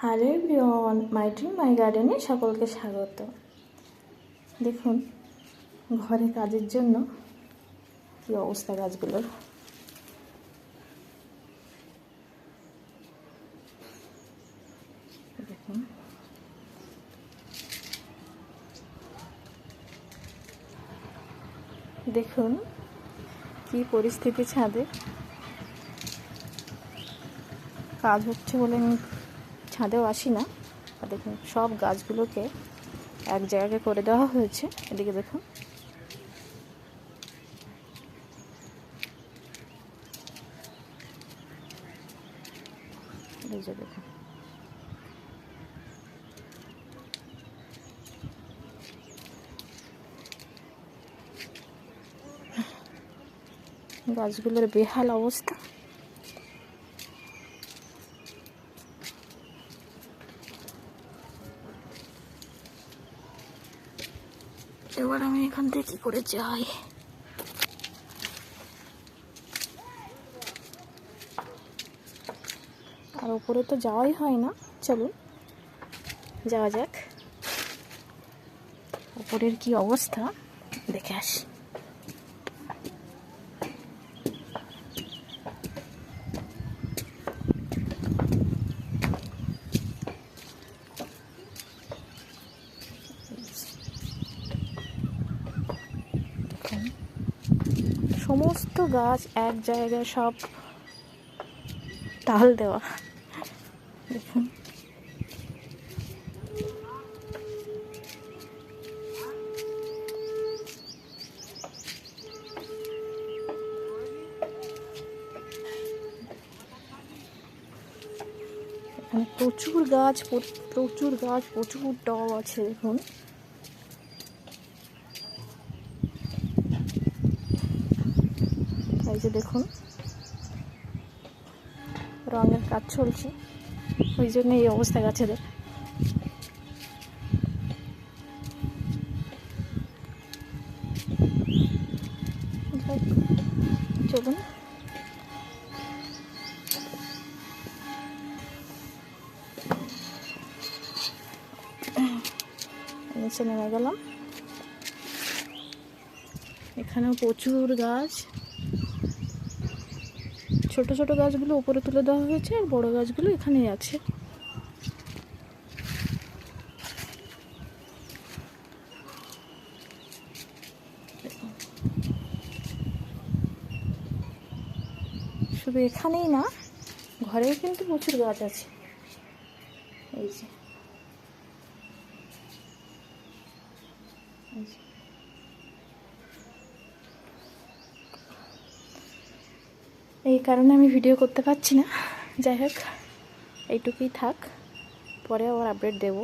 Hello everyone, my dream মাই গার্ডেনে সকলকে স্বাগত। দেখুন ঘরে কাজের জন্য কী অবস্থা গাছগুলোর। দেখুন দেখুন কী পরিস্থিতি ছাদে। কাজ হচ্ছে বলে আমি ছাদেও আসি না। আর দেখুন সব গাছগুলোকে এক জায়গায় করে দেওয়া হয়েছে। এদিকে দেখুন এই যে দেখুন গাছগুলোর বেহাল অবস্থা। এবার আমি এখান থেকে কি করে যাই? আর উপরে তো যাওয়াই হয় না। চলুন যাওয়া যাক, উপরের কি অবস্থা দেখে আসি। সমস্ত গাছ এক জায়গায় সব টাল দেওয়া। দেখুন এখানে প্রচুর গাছ প্রচুর টব আছে। দেখুন এই যে দেখুন রঙের কাজ চলছে, ওই জন্য এই অবস্থা গাছেদের। চলুন নিচে নেমে গেলাম। এখানেও প্রচুর গাছ, ছোট ছোট গাছগুলো উপরে তুলে দেওয়া হয়েছে আর বড় গাছগুলো এখানেই আছে। শুধু এখানেই না, ঘরেও কিন্তু প্রচুর গাছ আছে। এই যে এই কারণে আমি ভিডিও করতে পারছি না। যাই হোক, এইটুকুই থাক, পরে আবার আপডেট দেবো।